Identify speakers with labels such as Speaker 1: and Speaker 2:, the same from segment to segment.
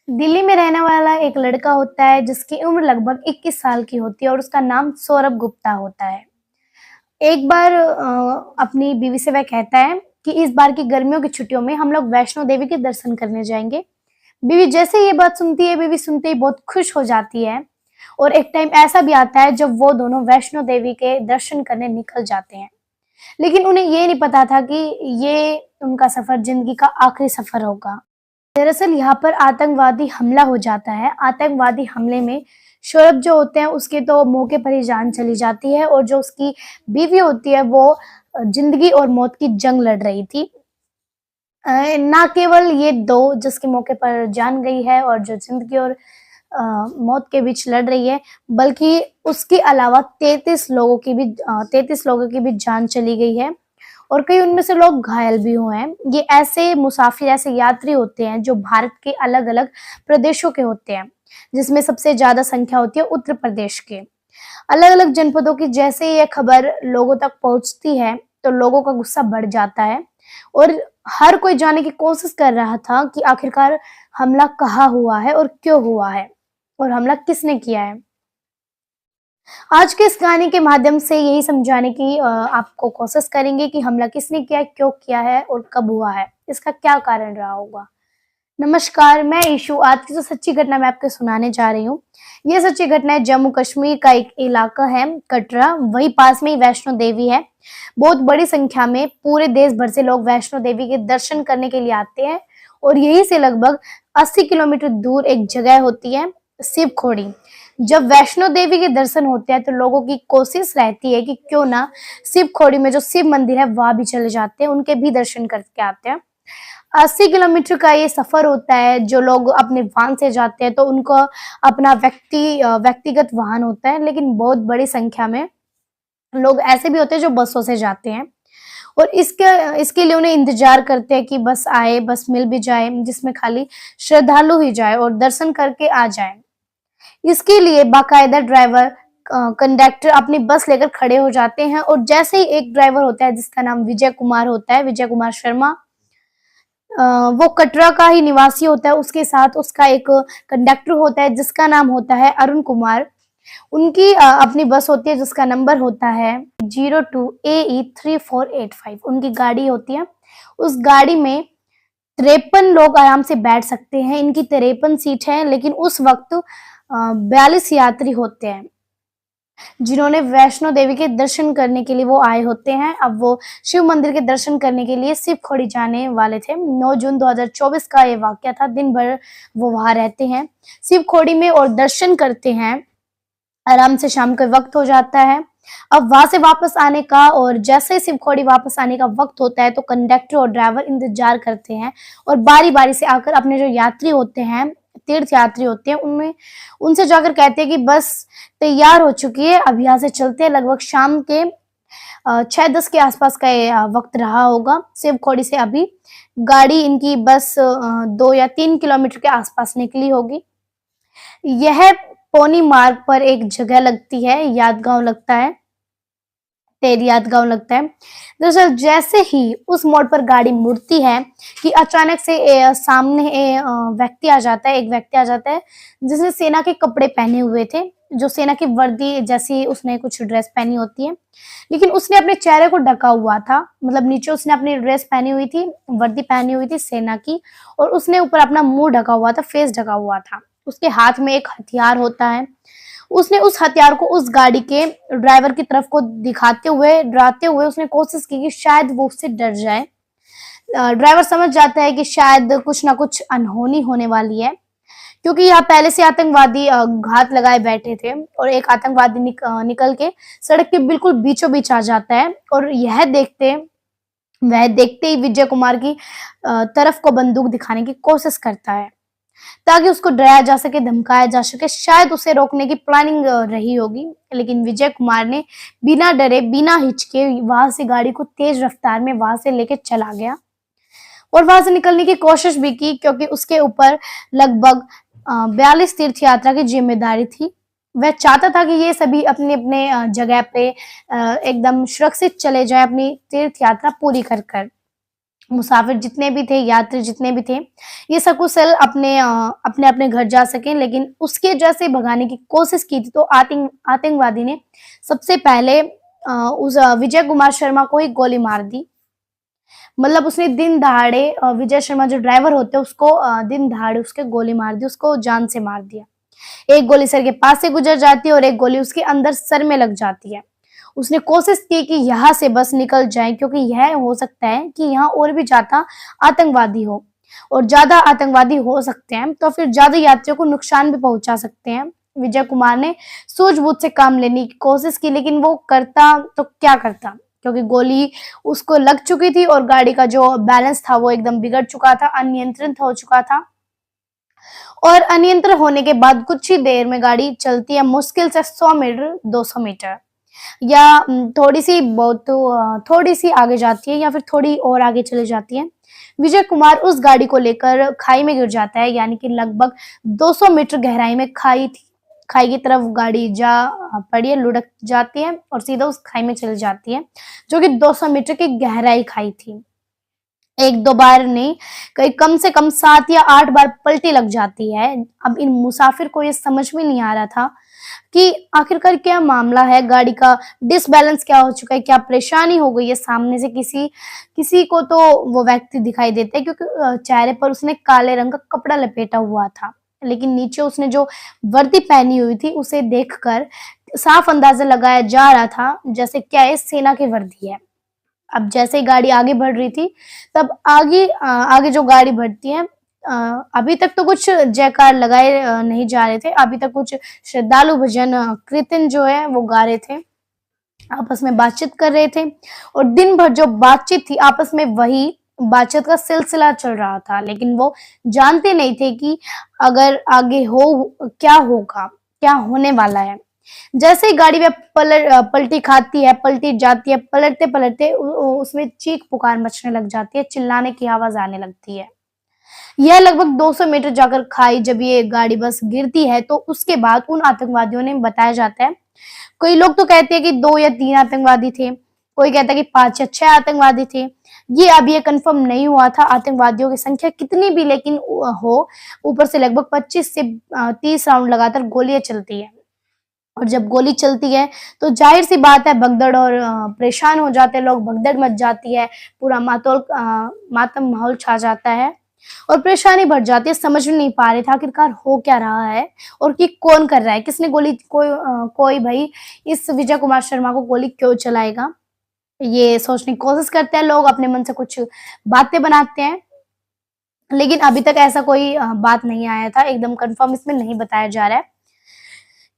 Speaker 1: दिल्ली में रहने वाला एक लड़का होता है जिसकी उम्र लगभग 21 साल की होती है और उसका नाम सौरभ गुप्ता होता है। एक बार अपनी बीवी से वह कहता है कि इस बार की गर्मियों की छुट्टियों में हम लोग वैष्णो देवी के दर्शन करने जाएंगे। बीवी जैसे ही ये बात सुनती है, बीवी सुनते ही बहुत खुश हो जाती है। और एक टाइम ऐसा भी आता है जब वो दोनों वैष्णो देवी के दर्शन करने निकल जाते हैं, लेकिन उन्हें ये नहीं पता था कि ये उनका सफर जिंदगी का आखिरी सफर होगा। दरअसल यहाँ पर आतंकवादी हमला हो जाता है। आतंकवादी हमले में शोएब जो होते हैं उसके तो मौके पर ही जान चली जाती है, और जो उसकी बीवी होती है वो जिंदगी और मौत की जंग लड़ रही थी। ना केवल ये दो जिसके मौके पर जान गई है और जो जिंदगी और मौत के बीच लड़ रही है, बल्कि उसके अलावा 33 लोगों की भी जान चली गई है और कई उनमें से लोग घायल भी हुए हैं। ये ऐसे मुसाफिर, ऐसे यात्री होते हैं जो भारत के अलग-अलग प्रदेशों के होते हैं, जिसमें सबसे ज्यादा संख्या होती है उत्तर प्रदेश के। अलग-अलग जनपदों की जैसे ये खबर लोगों तक पहुंचती है, तो लोगों का गुस्सा बढ़ जाता है और हर कोई जानने की कोशिश कर रहा था कि आखिरकार हमला कहाँ हुआ है और क्यों हुआ है और हमला किसने किया है। आज के इस गाने के माध्यम से यही समझाने की आपको कोशिश करेंगे कि हमला किसने किया है, क्यों किया है और कब हुआ है, इसका क्या कारण रहा होगा। नमस्कार, मैं ईशु। आज की जो सच्ची घटना मैं आपको सुनाने जा रही हूँ, ये सच्ची घटना है जम्मू कश्मीर का एक इलाका है कटरा, वही पास में ही वैष्णो देवी है। बहुत बड़ी संख्या में पूरे देश भर से लोग वैष्णो देवी के दर्शन करने के लिए आते हैं और यहीं से लगभग 80 किलोमीटर दूर एक जगह होती है शिव खोड़ी। जब वैष्णो देवी के दर्शन होते हैं तो लोगों की कोशिश रहती है कि क्यों ना शिव खोड़ी में जो शिव मंदिर है वहां भी चले जाते हैं, उनके भी दर्शन करके आते हैं। 80 किलोमीटर का ये सफर होता है। जो लोग अपने वाहन से जाते हैं तो उनको अपना व्यक्तिगत वाहन होता है, लेकिन बहुत बड़ी संख्या में लोग ऐसे भी होते हैं जो बसों से जाते हैं और इसके इसके लिए उन्हें इंतजार करते हैं कि बस आए, बस मिल भी जाए जिसमें खाली श्रद्धालु ही जाए और दर्शन करके आ जाए। इसके लिए बाकायदा ड्राइवर, कंडक्टर अपनी बस लेकर खड़े हो जाते हैं और जैसे ही एक ड्राइवर होता है जिसका नाम विजय कुमार होता है, विजय कुमार शर्मा, वो कटरा का ही निवासी होता है। उसके साथ उसका एक कंडक्टर होता है जिसका नाम होता है अरुण कुमार। उनकी अपनी बस होती है जिसका नंबर होता है 02AE3485। उनकी गाड़ी होती है। उस गाड़ी में 53 लोग आराम से बैठ सकते हैं। इनकी 53 सीट है, लेकिन उस वक्त 42 यात्री होते हैं जिन्होंने वैष्णो देवी के दर्शन करने के लिए वो आए होते हैं। अब वो शिव मंदिर के दर्शन करने के लिए शिव खोड़ी जाने वाले थे। 9 जून 2024 का ये वाकया था। दिन भर वो वहां रहते हैं शिव खोड़ी में और दर्शन करते हैं। आराम से शाम का वक्त हो जाता है। अब वहां से वापस आने का, और जैसे ही शिव खोड़ी वापस आने का वक्त होता है तो कंडक्टर और ड्राइवर इंतजार करते हैं और बारी बारी से आकर अपने जो यात्री होते हैं, तीर्थ यात्री होते हैं, उनमें उनसे जाकर कहते हैं कि बस तैयार हो चुकी है, अब यहाँ से चलते हैं। लगभग शाम के 6-10 के आसपास का ये वक्त रहा होगा। शिव खोड़ी से अभी गाड़ी, इनकी बस 2 या 3 किलोमीटर के आसपास निकली होगी। यह पौनी मार्ग पर एक जगह लगती है, यादगांव लगता है, टेरी यादगांव लगता है। दरअसल जैसे ही उस मोड़ पर गाड़ी मुड़ती है कि अचानक से सामने व्यक्ति आ जाता है, एक व्यक्ति आ जाता है जिसने सेना के कपड़े पहने हुए थे, जो सेना की वर्दी जैसी उसने कुछ ड्रेस पहनी होती है, लेकिन उसने अपने चेहरे को ढका हुआ था। मतलब नीचे उसने अपनी ड्रेस पहनी हुई थी, वर्दी पहनी हुई थी सेना की, और उसने ऊपर अपना मुंह ढका हुआ था, फेस ढका हुआ था। उसके हाथ में एक हथियार होता है। उसने उस हथियार को उस गाड़ी के ड्राइवर की तरफ को दिखाते हुए, डराते हुए उसने कोशिश की कि शायद वो उससे डर जाए। ड्राइवर समझ जाता है कि शायद कुछ ना कुछ अनहोनी होने वाली है, क्योंकि यहाँ पहले से आतंकवादी घात लगाए बैठे थे और एक आतंकवादी निकल के सड़क के बिल्कुल बीचों बीच आ जाता है और वह देखते ही विजय कुमार की तरफ को बंदूक दिखाने की कोशिश करता है ताकि उसको डराया जा सके, धमकाया जा सके। शायद उसे रोकने की प्लानिंग रही होगी, लेकिन विजय कुमार ने बिना डरे, बिना हिचके वहां से गाड़ी को तेज रफ्तार में वहां से लेके चला गया और वहां से निकलने की कोशिश भी की, क्योंकि उसके ऊपर लगभग 42 तीर्थ यात्रा की जिम्मेदारी थी। वह चाहता था कि ये सभी अपने अपने जगह पे एकदम सुरक्षित चले जाए अपनी तीर्थ यात्रा पूरी कर कर। मुसाफिर जितने भी थे, यात्री जितने भी थे, ये सकुशल अपने घर जा सकें। लेकिन उसके जैसे भगाने की कोशिश की थी तो आतंकवादी ने सबसे पहले उस विजय कुमार शर्मा को ही गोली मार दी। मतलब उसने दिन दहाड़े विजय शर्मा जो ड्राइवर होते हैं उसको दिन दहाड़े उसके गोली मार दी, उसको जान से मार दिया। एक गोली सर के पास से गुजर जाती है और एक गोली उसके अंदर सर में लग जाती है। उसने कोशिश की कि यहाँ से बस निकल जाए, क्योंकि यह हो सकता है कि यहाँ और भी ज्यादा आतंकवादी हो और ज्यादा आतंकवादी हो सकते हैं तो फिर ज्यादा यात्रियों को नुकसान भी पहुंचा सकते हैं। विजय कुमार ने सूझबूझ से काम लेने की कोशिश की, लेकिन वो करता तो क्या करता, क्योंकि गोली उसको लग चुकी थी और गाड़ी का जो बैलेंस था वो एकदम बिगड़ चुका था, अनियंत्रित हो चुका था। और अनियंत्रित होने के बाद कुछ ही देर में गाड़ी चलती है मुश्किल से 100 मीटर 200 मीटर या थोड़ी सी आगे जाती है या फिर थोड़ी और आगे चले जाती है। विजय कुमार उस गाड़ी को लेकर खाई में गिर जाता है, यानी कि लगभग 200 मीटर गहराई में खाई थी। खाई की तरफ गाड़ी जा पड़ी है, लुढ़क जाती है और सीधा उस खाई में चली जाती है, जो कि 200 मीटर की गहराई खाई थी। एक दो बार नहीं, कई कम से कम 7 या 8 बार पलटी लग जाती है। अब इन मुसाफिर को ये समझ में नहीं आ रहा था कि आखिरकार क्या मामला है, गाड़ी का डिसबैलेंस क्या हो चुका है, क्या परेशानी हो गई है। सामने से किसी को तो वो व्यक्ति दिखाई देता है, क्योंकि चेहरे पर उसने काले रंग का कपड़ा लपेटा हुआ था, लेकिन नीचे उसने जो वर्दी पहनी हुई थी उसे देखकर साफ अंदाजा लगाया जा रहा था जैसे क्या ये सेना की वर्दी है। अब जैसे ही गाड़ी आगे बढ़ रही थी, तब आगे जो गाड़ी बढ़ती है, अभी तक तो कुछ जयकार लगाए नहीं जा रहे थे, अभी तक कुछ श्रद्धालु भजन कीर्तन जो है वो गा रहे थे, आपस में बातचीत कर रहे थे। और दिन भर जो बातचीत थी आपस में, वही बातचीत का सिलसिला चल रहा था, लेकिन वो जानते नहीं थे कि अगर आगे क्या होगा, क्या होने वाला है। जैसे ही गाड़ी में पलटी खाती है, पलटी जाती है, पलटते पलटते उसमें चीख पुकार मचने लग जाती है, चिल्लाने की आवाज आने लगती है। यह लगभग 200 मीटर जाकर खाई जब ये गाड़ी बस गिरती है, तो उसके बाद उन आतंकवादियों ने, बताया जाता है, कई लोग तो कहते हैं कि 2 या 3 आतंकवादी थे, कोई कहता है कि 5 या 6 आतंकवादी थे। ये कंफर्म नहीं हुआ था आतंकवादियों की संख्या कितनी भी, लेकिन हो ऊपर से लगभग 25 से 30 राउंड लगातार गोलियां चलती है। और जब गोली चलती है तो जाहिर सी बात है भगदड़ और परेशान हो जाते हैं लोग, भगदड़ मच जाती है, पूरा मातम माहौल छा जाता है और परेशानी बढ़ जाती है। समझ में नहीं पा रहे थे आखिरकार हो क्या रहा है और कि कौन कर रहा है, किसने गोली, कोई भाई इस विजय कुमार शर्मा को गोली क्यों चलाएगा, ये सोचने की कोशिश करते हैं लोग, अपने मन से कुछ बातें बनाते हैं। लेकिन अभी तक ऐसा कोई बात नहीं आया था, एकदम कंफर्म इसमें नहीं बताया जा रहा है।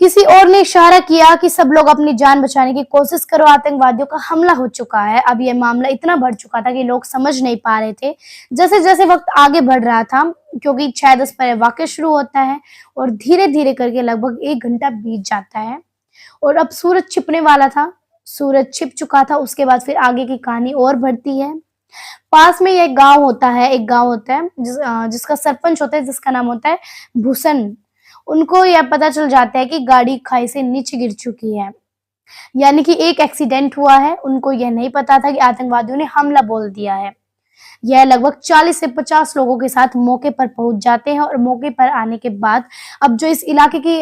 Speaker 1: किसी और ने इशारा किया कि सब लोग अपनी जान बचाने की कोशिश करो, आतंकवादियों का हमला हो चुका है। अब ये मामला इतना बढ़ चुका था कि लोग समझ नहीं पा रहे थे। जैसे जैसे वक्त आगे बढ़ रहा था, क्योंकि 6-10 पर वाक्य शुरू होता है और धीरे धीरे करके लगभग 1 घंटा बीत जाता है और अब सूरज छिपने वाला था, सूरज छिप चुका था। उसके बाद फिर आगे की कहानी और बढ़ती है। पास में एक गांव होता है, जिसका सरपंच होता है, जिसका नाम होता है भूषण। उनको यह पता चल जाता है कि गाड़ी खाई से नीचे गिर चुकी है, यानी कि एक एक्सीडेंट हुआ है। उनको यह नहीं पता था कि आतंकवादियों ने हमला बोल दिया है। यह लगभग 40 से 50 लोगों के साथ मौके पर पहुंच जाते हैं और मौके पर आने के बाद अब जो इस इलाके की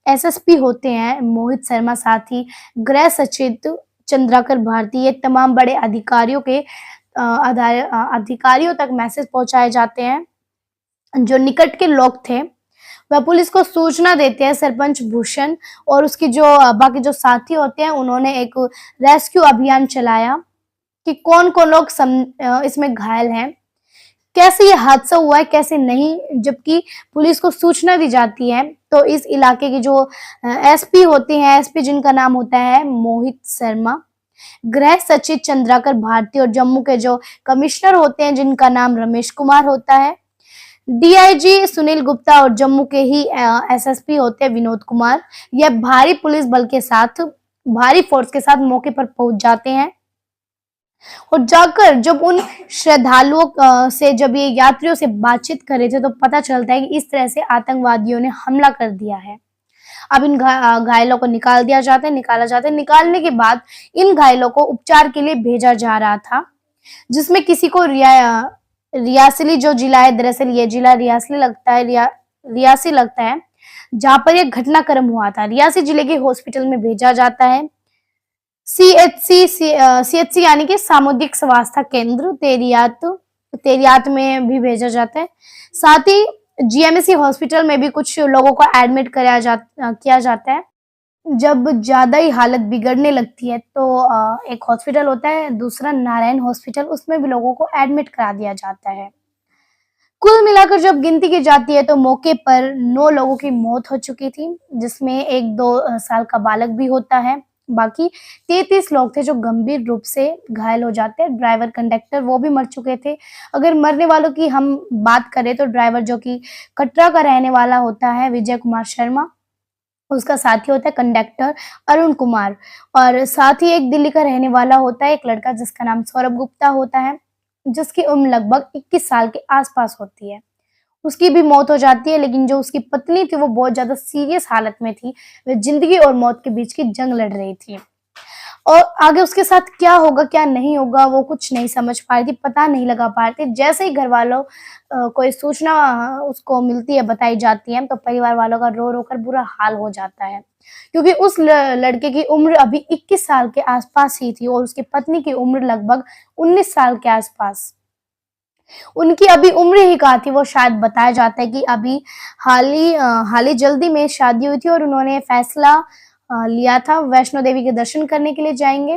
Speaker 1: एसएसपी होते हैं मोहित शर्मा, साथ ही गृह सचिव चंद्राकर भारती, ये तमाम बड़े अधिकारियों तक मैसेज पहुंचाए जाते हैं। जो निकट के लोग थे वह पुलिस को सूचना देते हैं। सरपंच भूषण और उसकी जो बाकी जो साथी होते हैं, उन्होंने एक रेस्क्यू अभियान चलाया कि कौन कौन लोग इसमें घायल हैं, कैसे ये हादसा हुआ है, कैसे नहीं। जबकि पुलिस को सूचना दी जाती है तो इस इलाके की जो एसपी होती हैं, एसपी जिनका नाम होता है मोहित शर्मा, गृह सचिव चंद्राकर भारती और जम्मू के जो कमिश्नर होते हैं जिनका नाम रमेश कुमार होता है, डीआईजी सुनील गुप्ता और जम्मू के ही एसएसपी होते हैं विनोद कुमार, यह भारी पुलिस बल के साथ, भारी फोर्स के साथ मौके पर पहुंच जाते हैं। और जाकर जब उन श्रद्धालुओं से, जब ये यात्रियों से बातचीत कर रहे थे, तो पता चलता है कि इस तरह से आतंकवादियों ने हमला कर दिया है। अब इन घायलों को निकाला जाता है। निकालने के बाद इन घायलों को उपचार के लिए भेजा जा रहा था। जिसमें किसी को रियासली जो जिला है, दरअसल ये जिला रियासली लगता है, रियासी लगता है, जहाँ पर यह घटनाक्रम हुआ था। रियासी जिले के हॉस्पिटल में भेजा जाता है। सीएचसी यानी कि सामुदायिक स्वास्थ्य केंद्र तेरियात में भी भेजा जाता है। साथ ही जीएमसी हॉस्पिटल में भी कुछ लोगों को एडमिट किया जाता है। जब ज्यादा ही हालत बिगड़ने लगती है तो एक हॉस्पिटल होता है, दूसरा नारायण हॉस्पिटल, उसमें भी लोगों को एडमिट करा दिया जाता है। कुल मिलाकर जब गिनती की जाती है तो मौके पर 9 लोगों की मौत हो चुकी थी, जिसमें एक 2 साल का बालक भी होता है। बाकी 33 लोग थे जो गंभीर रूप से घायल हो जाते हैं। ड्राइवर, कंडक्टर वो भी मर चुके थे। अगर मरने वालों की हम बात करें तो ड्राइवर जो कि कटरा का रहने वाला होता है, विजय कुमार शर्मा, उसका साथी होता है कंडक्टर अरुण कुमार, और साथ ही एक दिल्ली का रहने वाला होता है एक लड़का जिसका नाम सौरभ गुप्ता होता है, जिसकी उम्र लगभग 21 साल के आसपास होती है। उसकी भी मौत हो जाती है, लेकिन जो उसकी पत्नी थी वो बहुत ज्यादा सीरियस हालत में थी। वे जिंदगी और मौत के बीच की जंग लड़ रही थी, और आगे उसके साथ क्या होगा क्या नहीं होगा वो कुछ नहीं समझ पा रही थी, पता नहीं लगा पा रही थी। जैसे ही घर वालों कोई सूचना उसको मिलती है, बताई जाती है, तो परिवार वालों का रो रो कर बुरा हाल हो जाता है, क्योंकि उस लड़के की उम्र अभी 21 साल के आसपास ही थी और उसकी पत्नी की उम्र लगभग 19 साल के आसपास। उनकी अभी उम्र ही कहा थी, वो शायद बताया जाता है कि अभी हाल ही जल्दी में शादी हुई थी और उन्होंने फैसला लिया था वैष्णो देवी के दर्शन करने के लिए जाएंगे,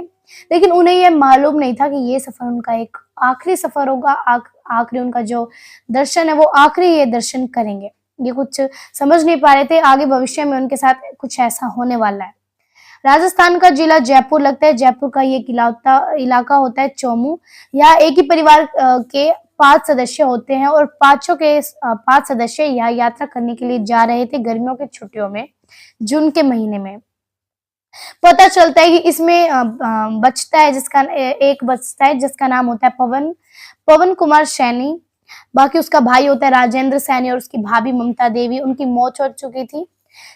Speaker 1: लेकिन उन्हें यह मालूम नहीं था कि ये सफर उनका एक आखिरी सफर होगा। आखिरी उनका जो दर्शन है वो आखिरी ये दर्शन करेंगे। ये कुछ समझ नहीं पा रहे थे आगे भविष्य में उनके साथ कुछ ऐसा होने वाला है। राजस्थान का जिला जयपुर लगता है। जयपुर का ये इलाका होता है चौमू। यहाँ एक ही परिवार के 5 सदस्य होते हैं और 5 सदस्य यहाँ यात्रा करने के लिए जा रहे थे गर्मियों की छुट्टियों में, जून के महीने में। पता चलता है कि इसमें एक बचता है जिसका नाम होता है पवन कुमार सैनी। बाकी उसका भाई होता है राजेंद्र सैनी और उसकी भाभी ममता देवी, उनकी मौत हो चुकी थी।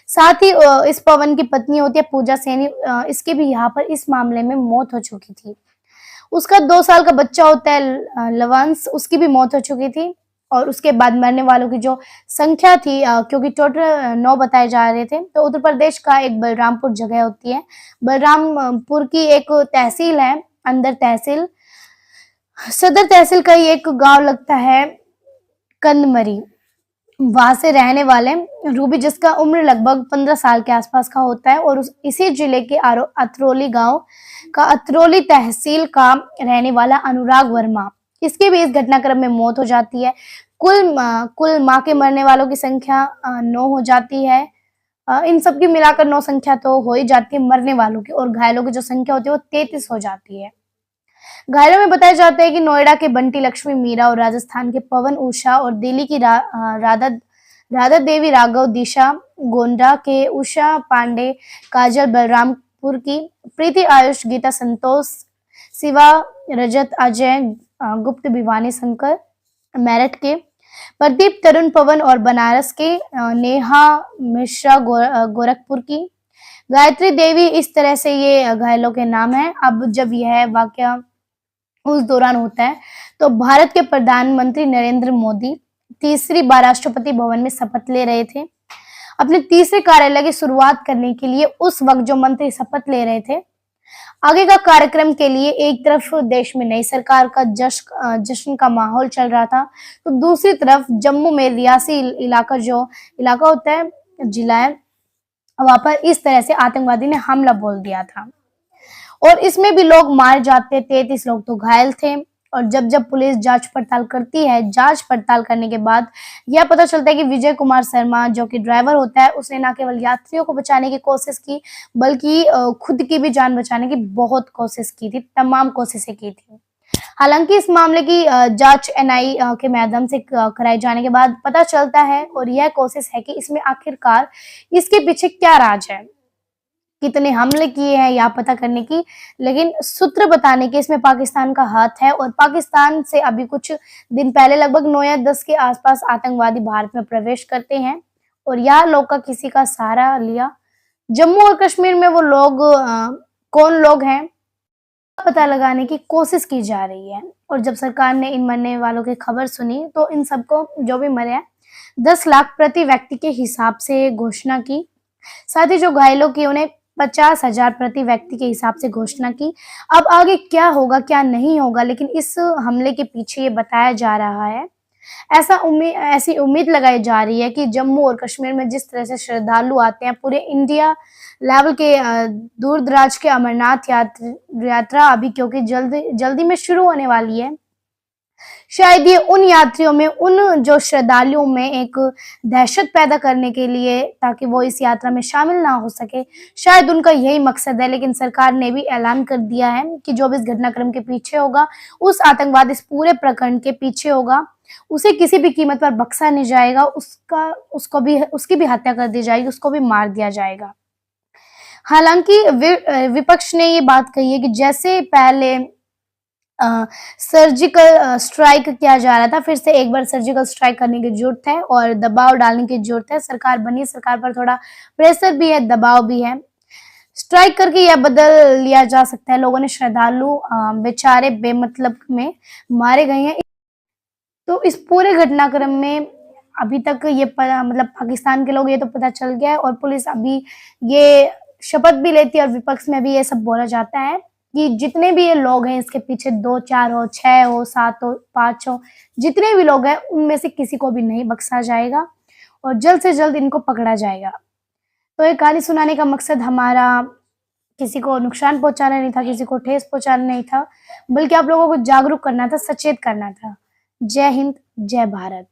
Speaker 1: साथ ही इस पवन की पत्नी होती है पूजा सैनी, इसकी भी यहाँ पर इस मामले में मौत हो चुकी थी। उसका 2 साल का बच्चा होता है लवंश, उसकी भी मौत हो चुकी थी। और उसके बाद मरने वालों की जो संख्या थी, क्योंकि टोटल 9 बताए जा रहे थे, तो उत्तर प्रदेश का एक बलरामपुर जगह होती है, बलरामपुर की एक तहसील है, अंदर तहसील, सदर तहसील का ही एक गांव लगता है कंदमरी, वहां से रहने वाले रूबी, जिसका उम्र लगभग 15 साल के आसपास का होता है, और इसी जिले के अतरौली गांव का अतरौली तहसील का रहने वाला अनुराग वर्मा, इसकी भी इस घटनाक्रम में मौत हो जाती है। कुल माँ के मरने वालों की संख्या 9 हो जाती है। इन सब की मिलाकर 9 संख्या तो हो ही जाती है मरने वालों की, और घायलों की जो संख्या होती है वो 33 हो जाती है। घायलों में बताया जाता है कि नोएडा के बंटी लक्ष्मी मीरा और राजस्थान के पवन उषा और दिल्ली की राधा देवी राघव, दिशा गोंडा के उषा पांडे, काजल बलरामपुर की, प्रीति आयुष, गीता संतोष, शिवा रजत, अजय गुप्त, भिवानी शंकर मेरठ के, प्रदीप तरुण पवन और बनारस के नेहा मिश्रा गोरखपुर की, गायत्री देवी। इस तरह से ये घायलों के नाम हैं। अब जब यह वाकया उस दौरान होता है तो भारत के प्रधानमंत्री नरेंद्र मोदी तीसरी बार राष्ट्रपति भवन में शपथ ले रहे थे। अपने तीसरे कार्यालय की शुरुआत करने के लिए उस वक्त जो मंत्री शपथ ले रहे थे, आगे का कार्यक्रम के लिए एक तरफ देश में नई सरकार का जश्न का माहौल चल रहा था, तो दूसरी तरफ जम्मू में रियासी इलाका होता है, जिला है, वहां पर इस तरह से आतंकवादी ने हमला बोल दिया था और इसमें भी लोग मारे जाते, 33 लोग तो घायल थे। और जब पुलिस जांच पड़ताल करती है, जांच पड़ताल करने के बाद यह पता चलता है कि विजय कुमार शर्मा जो कि ड्राइवर होता है, उसने न केवल यात्रियों को बचाने की कोशिश की बल्कि खुद की भी जान बचाने की बहुत कोशिश की थी, तमाम कोशिशें की थी। हालांकि इस मामले की जांच एनआई के माध्यम से कराए जाने के बाद पता चलता है, और यह कोशिश है कि इसमें आखिरकार इसके पीछे क्या राज है, कितने हमले किए हैं या पता करने की, लेकिन सूत्र बताने के इसमें पाकिस्तान का हाथ है। और पाकिस्तान से अभी कुछ दिन पहले लगभग 9 या 10 के आसपास आतंकवादी भारत में प्रवेश करते हैं और यहाँ लोग का किसी का सहारा लिया। जम्मू और कश्मीर में वो लोग कौन लोग हैं पता लगाने की कोशिश की जा रही है। और जब सरकार ने इन मरने वालों की खबर सुनी तो इन सबको, जो भी मरे हैं, 10 लाख प्रति व्यक्ति के हिसाब से घोषणा की। साथ ही जो घायलों की, उन्हें 50,000 प्रति व्यक्ति के हिसाब से घोषणा की। अब आगे क्या होगा क्या नहीं होगा, लेकिन इस हमले के पीछे ये बताया जा रहा है, ऐसी उम्मीद लगाई जा रही है कि जम्मू और कश्मीर में जिस तरह से श्रद्धालु आते हैं, पूरे इंडिया लेवल के दूर दराज के अमरनाथ यात्रा अभी क्योंकि जल्दी में शुरू होने वाली है, शायद ये उन यात्रियों में, उन जो श्रद्धालुओं में एक दहशत पैदा करने के लिए, ताकि वो इस यात्रा में शामिल ना हो सके, शायद उनका यही मकसद है। लेकिन सरकार ने भी ऐलान कर दिया है कि जो भी इस घटनाक्रम के पीछे होगा, उस आतंकवाद इस पूरे प्रकरण के पीछे होगा, उसे किसी भी कीमत पर बख्शा नहीं जाएगा, उसकी भी हत्या कर दी जाएगी, उसको भी मार दिया जाएगा। हालांकि विपक्ष ने ये बात कही है कि जैसे पहले सर्जिकल स्ट्राइक किया जा रहा था, फिर से एक बार सर्जिकल स्ट्राइक करने की जरूरत है और दबाव डालने की जरूरत है। सरकार बनी, सरकार पर थोड़ा प्रेशर भी है, दबाव भी है। स्ट्राइक करके यह बदल लिया जा सकता है। लोगों ने, श्रद्धालु बेचारे बेमतलब में मारे गए हैं। तो इस पूरे घटनाक्रम में अभी तक ये मतलब पाकिस्तान के लोग, ये तो पता चल गया है और पुलिस अभी ये शपथ भी लेती है और विपक्ष में भी ये सब बोला जाता है कि जितने भी ये लोग हैं इसके पीछे, 2, 4 हो, 6 हो, 7 हो, 5 हो, जितने भी लोग हैं उनमें से किसी को भी नहीं बख्शा जाएगा और जल्द से जल्द इनको पकड़ा जाएगा। तो ये कहानी सुनाने का मकसद हमारा किसी को नुकसान पहुंचाना नहीं था, किसी को ठेस पहुंचाना नहीं था, बल्कि आप लोगों को जागरूक करना था, सचेत करना था। जय हिंद, जय भारत।